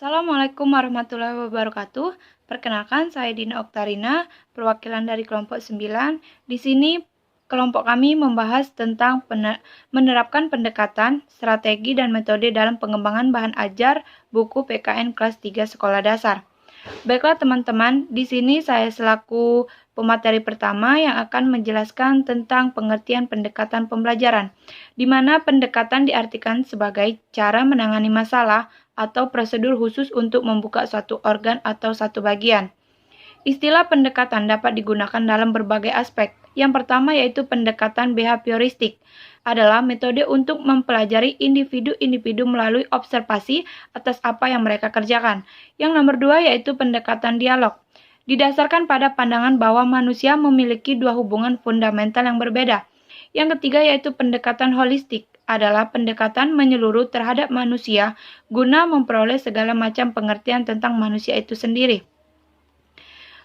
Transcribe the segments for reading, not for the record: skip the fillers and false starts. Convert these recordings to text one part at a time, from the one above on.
Assalamualaikum warahmatullahi wabarakatuh. Perkenalkan, saya Dina Oktarina, perwakilan dari kelompok 9. Di sini kelompok kami membahas tentang menerapkan pendekatan, strategi, dan metode dalam pengembangan bahan ajar buku PKN kelas 3 sekolah dasar. Baiklah teman-teman, di sini saya selaku pemateri pertama yang akan menjelaskan tentang pengertian pendekatan pembelajaran, di mana pendekatan diartikan sebagai cara menangani masalah atau prosedur khusus untuk membuka suatu organ atau satu bagian. Istilah pendekatan dapat digunakan dalam berbagai aspek. Yang pertama yaitu pendekatan behavioristik, adalah metode untuk mempelajari individu-individu melalui observasi atas apa yang mereka kerjakan. Yang nomor 2 yaitu pendekatan dialog, didasarkan pada pandangan bahwa manusia memiliki dua hubungan fundamental yang berbeda. Yang ketiga yaitu pendekatan holistik, adalah pendekatan menyeluruh terhadap manusia guna memperoleh segala macam pengertian tentang manusia itu sendiri.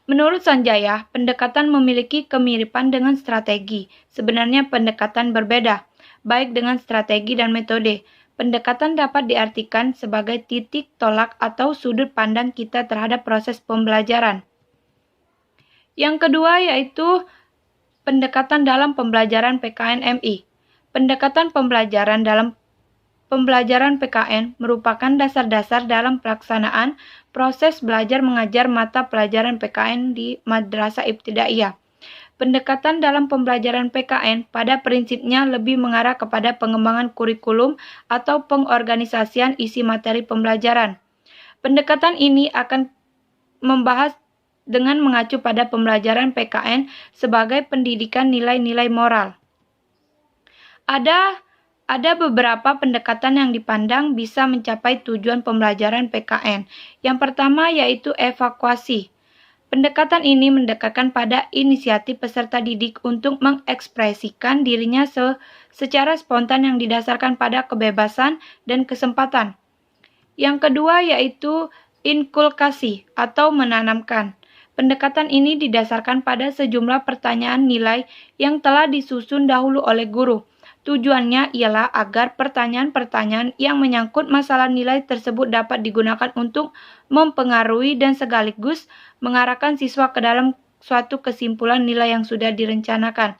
Menurut Sanjaya, pendekatan memiliki kemiripan dengan strategi. Sebenarnya pendekatan berbeda, baik dengan strategi dan metode. Pendekatan dapat diartikan sebagai titik tolak atau sudut pandang kita terhadap proses pembelajaran. Yang kedua yaitu pendekatan dalam pembelajaran PKN MI. Pendekatan pembelajaran dalam pembelajaran PKN merupakan dasar-dasar dalam pelaksanaan proses belajar mengajar mata pelajaran PKN di Madrasah Ibtidaiyah. Pendekatan dalam pembelajaran PKN pada prinsipnya lebih mengarah kepada pengembangan kurikulum atau pengorganisasian isi materi pembelajaran. Pendekatan ini akan membahas dengan mengacu pada pembelajaran PKN sebagai pendidikan nilai-nilai moral. Ada beberapa pendekatan yang dipandang bisa mencapai tujuan pembelajaran PKN. Yang pertama yaitu evakuasi. Pendekatan ini mendekatkan pada inisiatif peserta didik untuk mengekspresikan dirinya secara spontan yang didasarkan pada kebebasan dan kesempatan. Yang kedua yaitu inkulkasi atau menanamkan. Pendekatan ini didasarkan pada sejumlah pertanyaan nilai yang telah disusun dahulu oleh guru. Tujuannya ialah agar pertanyaan-pertanyaan yang menyangkut masalah nilai tersebut dapat digunakan untuk mempengaruhi dan sekaligus mengarahkan siswa ke dalam suatu kesimpulan nilai yang sudah direncanakan.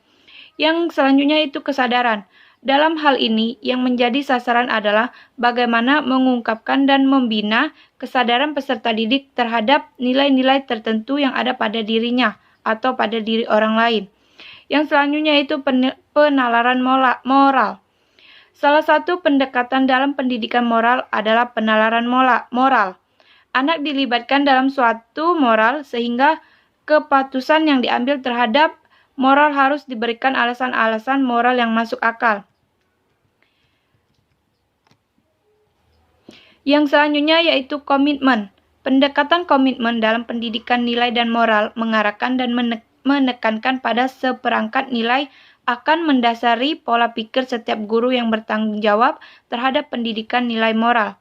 Yang selanjutnya itu kesadaran. Dalam hal ini, yang menjadi sasaran adalah bagaimana mengungkapkan dan membina kesadaran peserta didik terhadap nilai-nilai tertentu yang ada pada dirinya atau pada diri orang lain. Yang selanjutnya itu penalaran moral. Salah satu pendekatan dalam pendidikan moral adalah penalaran moral. Anak dilibatkan dalam suatu moral sehingga kepatusan yang diambil terhadap moral harus diberikan alasan-alasan moral yang masuk akal. Yang selanjutnya yaitu komitmen. Pendekatan komitmen dalam pendidikan nilai dan moral mengarahkan dan menekankan pada seperangkat nilai akan mendasari pola pikir setiap guru yang bertanggung jawab terhadap pendidikan nilai moral.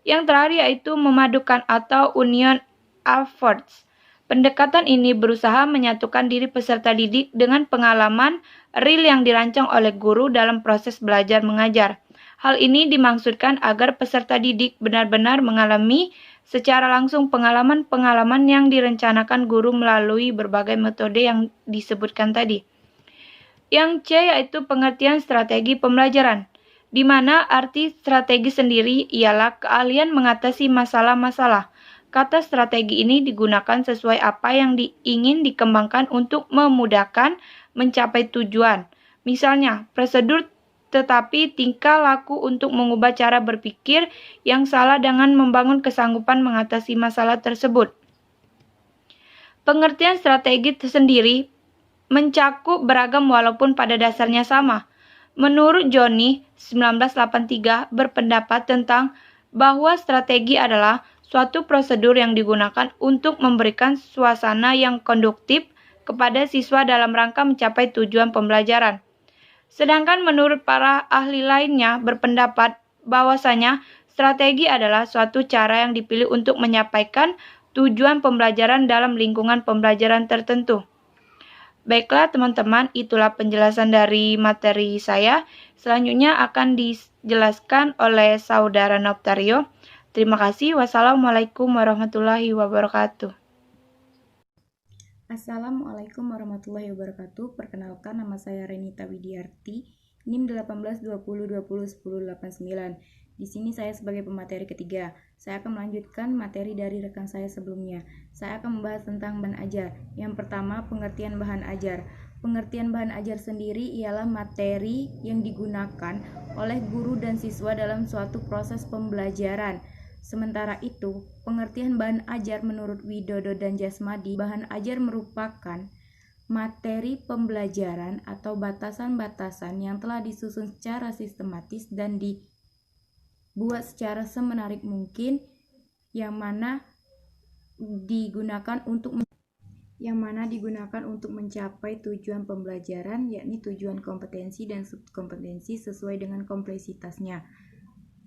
Yang terakhir yaitu memadukan atau union efforts. Pendekatan ini berusaha menyatukan diri peserta didik dengan pengalaman real yang dirancang oleh guru dalam proses belajar mengajar. Hal ini dimaksudkan agar peserta didik benar-benar mengalami secara langsung pengalaman-pengalaman yang direncanakan guru melalui berbagai metode yang disebutkan tadi. Yang C yaitu pengertian strategi pembelajaran, di mana arti strategi sendiri ialah keahlian mengatasi masalah-masalah. Kata strategi ini digunakan sesuai apa yang ingin dikembangkan untuk memudahkan mencapai tujuan. Misalnya, prosedur tetapi tingkah laku untuk mengubah cara berpikir yang salah dengan membangun kesanggupan mengatasi masalah tersebut. Pengertian strategi tersendiri mencakup beragam walaupun pada dasarnya sama. Menurut Johnny, 1983 berpendapat tentang bahwa strategi adalah suatu prosedur yang digunakan untuk memberikan suasana yang konduktif kepada siswa dalam rangka mencapai tujuan pembelajaran. Sedangkan menurut para ahli lainnya berpendapat bahwasanya strategi adalah suatu cara yang dipilih untuk menyampaikan tujuan pembelajaran dalam lingkungan pembelajaran tertentu. Baiklah teman-teman, itulah penjelasan dari materi saya. Selanjutnya akan dijelaskan oleh Saudara Noftario. Terima kasih. Wassalamualaikum warahmatullahi wabarakatuh. Assalamualaikum warahmatullahi wabarakatuh. Perkenalkan, nama saya Renita Widiarti, NIM 1820201089. Di sini saya sebagai pemateri ketiga. Saya akan melanjutkan materi dari rekan saya sebelumnya. Saya akan membahas tentang bahan ajar. Yang pertama, pengertian bahan ajar. Pengertian bahan ajar sendiri ialah materi yang digunakan oleh guru dan siswa dalam suatu proses pembelajaran. Sementara itu, pengertian bahan ajar menurut Widodo dan Jasmadi, bahan ajar merupakan materi pembelajaran atau batasan-batasan yang telah disusun secara sistematis dan dibuat secara semenarik mungkin, yang mana digunakan untuk mencapai tujuan pembelajaran, yakni tujuan kompetensi dan subkompetensi sesuai dengan kompleksitasnya.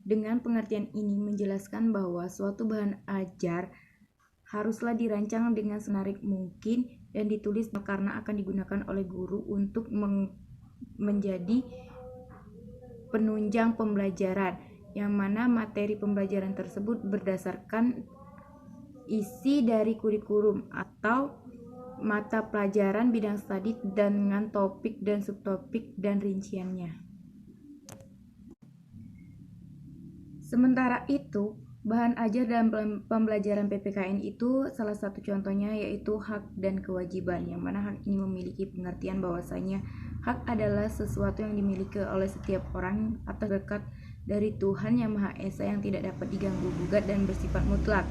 Dengan pengertian ini menjelaskan bahwa suatu bahan ajar haruslah dirancang dengan semenarik mungkin dan ditulis karena akan digunakan oleh guru untuk menjadi penunjang pembelajaran, yang mana materi pembelajaran tersebut berdasarkan isi dari kurikulum atau mata pelajaran bidang studi dengan topik dan subtopik dan rinciannya. Sementara itu, bahan ajar dalam pembelajaran PPKN itu salah satu contohnya yaitu hak dan kewajiban, yang mana hak ini memiliki pengertian bahwasanya hak adalah sesuatu yang dimiliki oleh setiap orang atau dekat dari Tuhan Yang Maha Esa yang tidak dapat diganggu-gugat dan bersifat mutlak.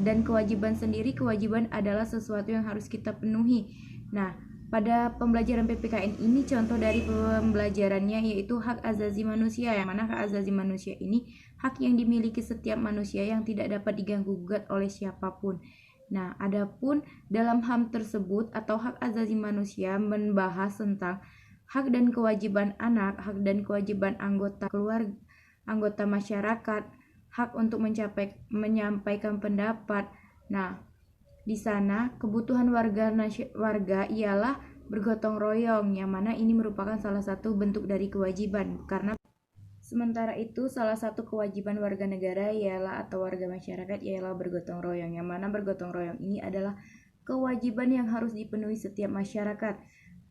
Dan kewajiban sendiri, kewajiban adalah sesuatu yang harus kita penuhi. Nah, pada pembelajaran PPKN ini contoh dari pembelajarannya yaitu hak asasi manusia, yang mana hak asasi manusia ini hak yang dimiliki setiap manusia yang tidak dapat diganggu-gugat oleh siapapun. Nah, adapun dalam HAM tersebut atau hak asasi manusia membahas tentang hak dan kewajiban anak, hak dan kewajiban anggota keluarga, anggota masyarakat, hak untuk menyampaikan pendapat. Nah, di sana kebutuhan warga ialah bergotong royong, yang mana ini merupakan salah satu bentuk dari kewajiban. Karena sementara itu salah satu kewajiban warga negara ialah atau warga masyarakat ialah bergotong royong, yang mana bergotong royong ini adalah kewajiban yang harus dipenuhi setiap masyarakat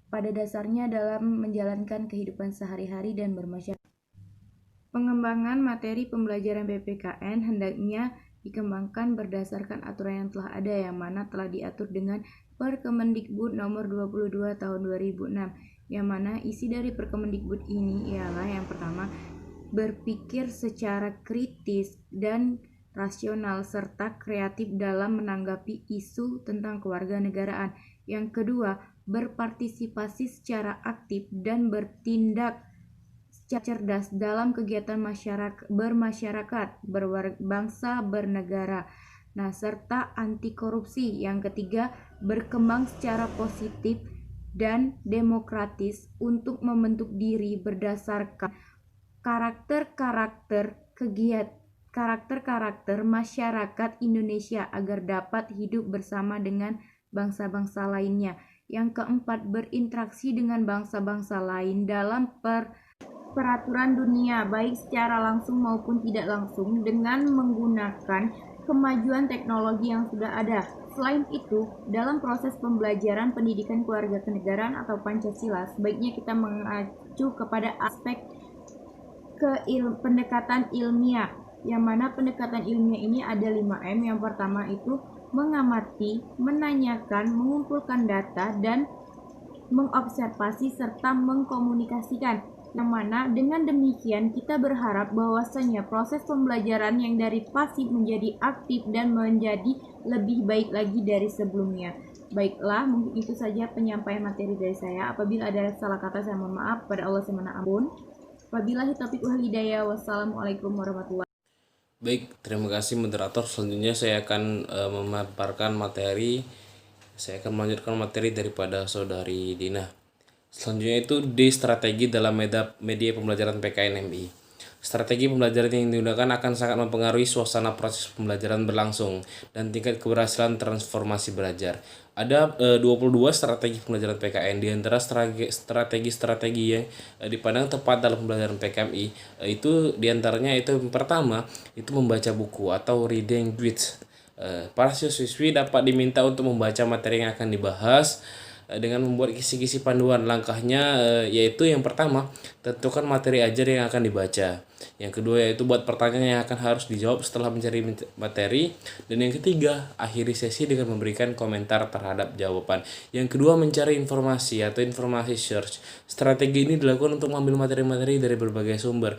pada dasarnya dalam menjalankan kehidupan sehari-hari dan bermasyarakat. Pengembangan materi pembelajaran PPKN hendaknya dikembangkan berdasarkan aturan yang telah ada, yang mana telah diatur dengan Perkemendikbud nomor 22 tahun 2006, yang mana isi dari Perkemendikbud ini ialah yang pertama, berpikir secara kritis dan rasional serta kreatif dalam menanggapi isu tentang kewarganegaraan. Yang kedua, berpartisipasi secara aktif dan bertindak cerdas dalam kegiatan bermasyarakat, berbangsa, bernegara. Nah, serta anti korupsi. Yang ketiga, berkembang secara positif dan demokratis untuk membentuk diri berdasarkan karakter masyarakat Indonesia agar dapat hidup bersama dengan bangsa-bangsa lainnya. Yang keempat, berinteraksi dengan bangsa-bangsa lain dalam peraturan dunia, baik secara langsung maupun tidak langsung, dengan menggunakan kemajuan teknologi yang sudah ada. Selain itu, dalam proses pembelajaran pendidikan kewarganegaraan atau Pancasila, sebaiknya kita mengacu kepada aspek pendekatan ilmiah, yang mana pendekatan ilmiah ini ada 5M. Yang pertama itu mengamati, menanyakan, mengumpulkan data, dan mengobservasi serta mengkomunikasikan, yang mana dengan demikian kita berharap bahwasanya proses pembelajaran yang dari pasif menjadi aktif dan menjadi lebih baik lagi dari sebelumnya. Baiklah, mungkin itu saja penyampaian materi dari saya. Apabila ada salah kata, saya mohon maaf. Pada Allah saya mohon ampun. Wabillahi taufiq wal hidayah. Wassalamualaikum warahmatullahi wabarakatuh. Baik, terima kasih moderator. Selanjutnya saya akan memaparkan materi. Saya akan melanjutkan materi daripada saudari Dina. Selanjutnya itu di strategi dalam media pembelajaran PKN MI. Strategi pembelajaran yang digunakan akan sangat mempengaruhi suasana proses pembelajaran berlangsung dan tingkat keberhasilan transformasi belajar. Ada 22 strategi pembelajaran PKN. Di antara strategi-strategi yang dipandang tepat dalam pembelajaran PKMI, itu diantaranya itu yang pertama itu membaca buku atau reading books. Para siswi dapat diminta untuk membaca materi yang akan dibahas dengan membuat kisi-kisi panduan. Langkahnya yaitu yang pertama, tentukan materi ajar yang akan dibaca. Yang kedua yaitu buat pertanyaan yang akan harus dijawab setelah mencari materi. Dan yang ketiga, akhiri sesi dengan memberikan komentar terhadap jawaban. Yang kedua, mencari informasi atau informasi search. Strategi ini dilakukan untuk mengambil materi-materi dari berbagai sumber.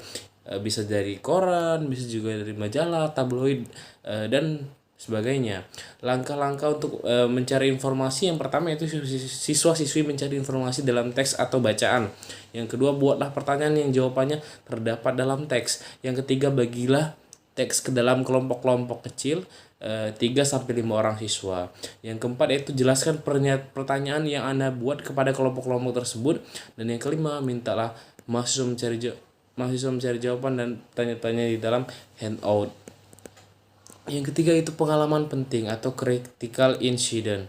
Bisa dari koran, bisa juga dari majalah, tabloid, dan sebagainya. Langkah-langkah untuk mencari informasi, yang pertama itu siswa-siswi mencari informasi dalam teks atau bacaan. Yang kedua, buatlah pertanyaan yang jawabannya terdapat dalam teks. Yang ketiga, bagilah teks ke dalam kelompok-kelompok kecil 3-5 orang siswa. Yang keempat yaitu jelaskan pertanyaan yang Anda buat kepada kelompok-kelompok tersebut. Dan yang kelima, mintalah mahasiswa mencari jawaban dan tanya-tanya di dalam handout. Yang ketiga itu pengalaman penting atau critical incident.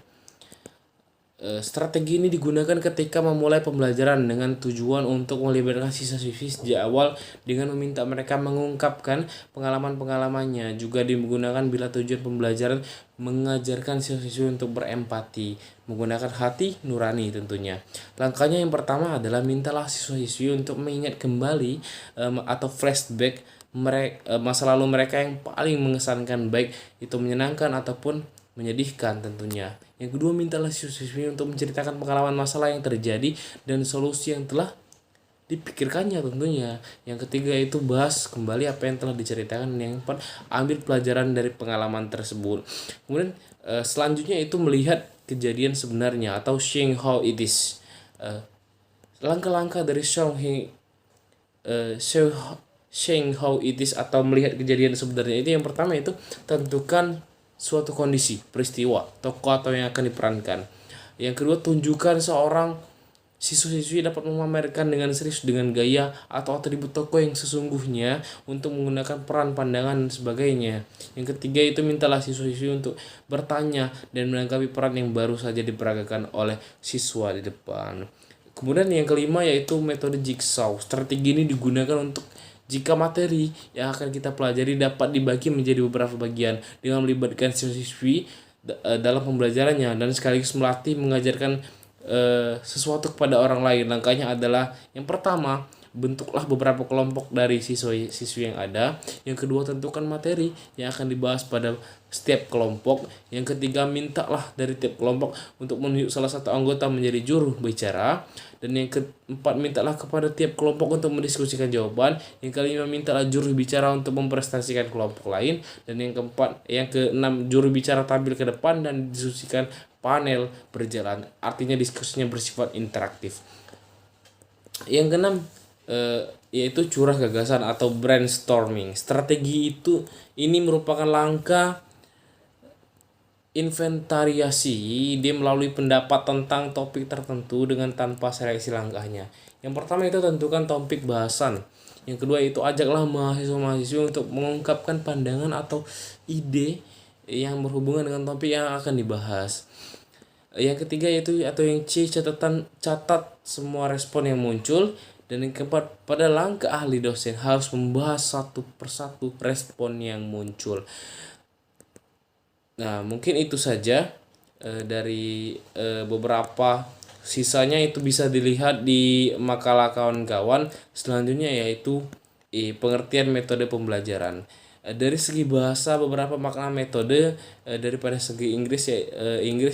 Strategi ini digunakan ketika memulai pembelajaran dengan tujuan untuk melibatkan siswa-siswi sejak awal dengan meminta mereka mengungkapkan pengalaman-pengalamannya. Juga digunakan bila tujuan pembelajaran mengajarkan siswa-siswi untuk berempati, menggunakan hati nurani tentunya. Langkahnya yang pertama adalah mintalah siswa-siswi untuk mengingat kembali atau flashback masa lalu mereka yang paling mengesankan, baik itu menyenangkan ataupun menyedihkan tentunya. Yang kedua, mintalah siswa-siswi untuk menceritakan pengalaman masalah yang terjadi dan solusi yang telah dipikirkannya tentunya. Yang ketiga itu bahas kembali apa yang telah diceritakan. Yang keempat, ambil pelajaran dari pengalaman tersebut. Kemudian selanjutnya itu melihat kejadian sebenarnya atau seeing how it is. Langkah-langkah dari seeing how it is atau melihat kejadian sebenarnya itu yang pertama itu tentukan suatu kondisi, peristiwa, tokoh atau yang akan diperankan. Yang kedua, tunjukkan seorang siswa-siswi dapat memamerkan dengan serius dengan gaya atau atribut tokoh yang sesungguhnya untuk menggunakan peran, pandangan, dan sebagainya. Yang ketiga itu mintalah siswa-siswi untuk bertanya dan menanggapi peran yang baru saja diperagakan oleh siswa di depan. Kemudian yang kelima yaitu metode jigsaw. Strategi ini digunakan untuk jika materi yang akan kita pelajari dapat dibagi menjadi beberapa bagian dengan melibatkan siswa-siswi dalam pembelajarannya dan sekaligus melatih mengajarkan sesuatu kepada orang lain. Langkahnya adalah yang pertama, bentuklah beberapa kelompok dari siswa-siswi yang ada. Yang kedua, tentukan materi yang akan dibahas pada setiap kelompok. Yang ketiga, mintalah dari tiap kelompok untuk menunjuk salah satu anggota menjadi juru bicara. Dan yang keempat, mintalah kepada tiap kelompok untuk mendiskusikan jawaban. Yang kelima, mintalah juru bicara untuk mempresentasikan kelompok lain. Dan yang keenam, juru bicara tampil ke depan dan didiskusikan panel berjalan. Artinya diskusinya bersifat interaktif. Yang keenam yaitu curah gagasan atau brainstorming. Strategi ini merupakan langkah inventariasi. Dia melalui pendapat tentang topik tertentu dengan tanpa seleksi langkahnya. Yang pertama itu tentukan topik bahasan. Yang kedua itu ajaklah mahasiswa-mahasiswa untuk mengungkapkan pandangan atau ide yang berhubungan dengan topik yang akan dibahas. Yang ketiga yaitu atau yang C, catat semua respon yang muncul. Dan yang keempat, pada langkah ahli dosen harus membahas satu persatu respon yang muncul. Nah, mungkin itu saja dari beberapa, sisanya itu bisa dilihat di makalah kawan-kawan selanjutnya, yaitu pengertian metode pembelajaran. Dari segi bahasa, beberapa makna metode daripada segi Inggris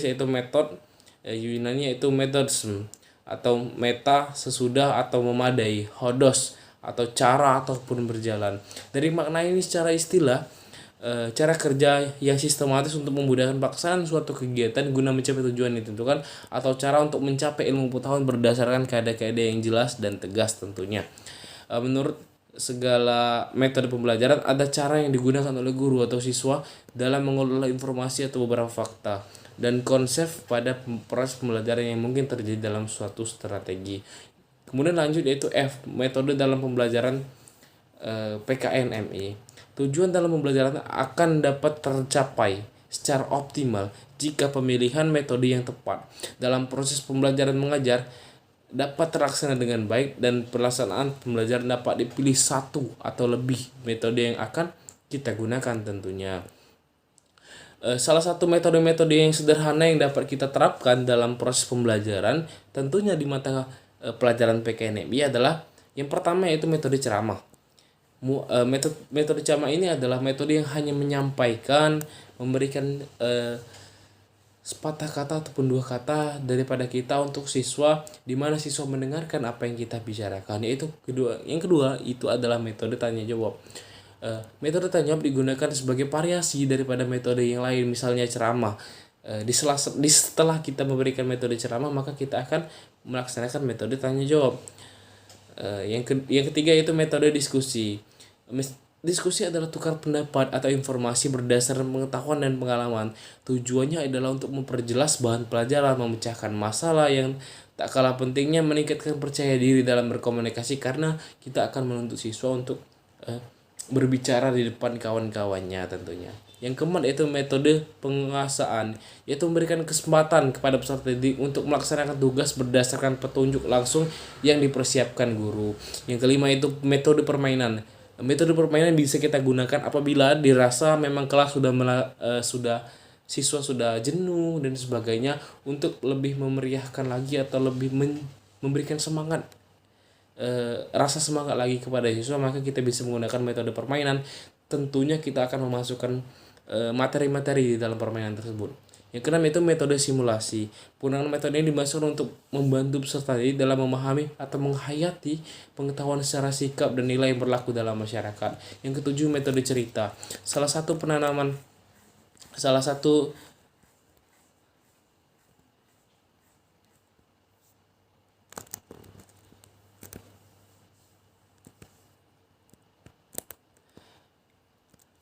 yaitu method, Yunani yaitu methodism atau meta, sesudah atau memadai, hodos atau cara ataupun berjalan. Dari makna ini secara istilah, cara kerja yang sistematis untuk memudahkan pelaksanaan suatu kegiatan guna mencapai tujuan yang ditentukan, atau cara untuk mencapai ilmu pengetahuan berdasarkan kaidah-kaidah yang jelas dan tegas tentunya. Menurut segala metode pembelajaran, ada cara yang digunakan oleh guru atau siswa dalam mengelola informasi atau beberapa fakta dan konsep pada proses pembelajaran yang mungkin terjadi dalam suatu strategi. Kemudian lanjut yaitu F, metode dalam pembelajaran PKN MI. Tujuan dalam pembelajaran akan dapat tercapai secara optimal jika pemilihan metode yang tepat dalam proses pembelajaran mengajar dapat terlaksana dengan baik dan pelaksanaan pembelajaran dapat dipilih satu atau lebih metode yang akan kita gunakan tentunya. Salah satu metode-metode yang sederhana yang dapat kita terapkan dalam proses pembelajaran tentunya di mata pelajaran PKNMI adalah yang pertama yaitu metode ceramah. Metode ceramah ini adalah metode yang hanya menyampaikan, memberikan sepatah kata ataupun dua kata daripada kita untuk siswa, di mana siswa mendengarkan apa yang kita bicarakan. Yang kedua itu adalah metode tanya jawab. Metode tanya jawab digunakan sebagai variasi daripada metode yang lain, misalnya ceramah. Setelah kita memberikan metode ceramah, maka kita akan melaksanakan metode tanya jawab. Yang ketiga itu metode diskusi. Diskusi adalah tukar pendapat atau informasi berdasarkan pengetahuan dan pengalaman. Tujuannya adalah untuk memperjelas bahan pelajaran, memecahkan masalah yang tak kalah pentingnya meningkatkan percaya diri dalam berkomunikasi, karena kita akan menuntut siswa untuk berbicara di depan kawan-kawannya tentunya. Yang keempat yaitu metode penguasaan, yaitu memberikan kesempatan kepada peserta didik untuk melaksanakan tugas berdasarkan petunjuk langsung yang dipersiapkan guru. Yang kelima itu metode permainan. Metode permainan bisa kita gunakan apabila dirasa memang kelas siswa sudah jenuh dan sebagainya, untuk lebih memeriahkan lagi atau lebih memberikan semangat, rasa semangat lagi kepada siswa, maka kita bisa menggunakan metode permainan. Tentunya kita akan memasukkan materi-materi di dalam permainan tersebut. Yang keenam itu metode simulasi. Penggunaan metode ini dimaksud untuk membantu peserta didik dalam memahami atau menghayati pengetahuan secara sikap dan nilai yang berlaku dalam masyarakat. Yang ketujuh metode cerita.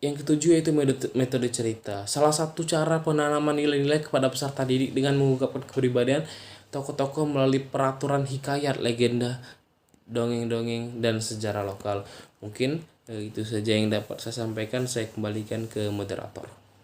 Yang ketujuh yaitu metode cerita. Salah satu cara penanaman nilai-nilai kepada peserta didik dengan mengungkapkan kepribadian tokoh-tokoh melalui peraturan hikayat, legenda, dongeng-dongeng, dan sejarah lokal. Mungkin itu saja yang dapat saya sampaikan. Saya kembalikan ke moderator.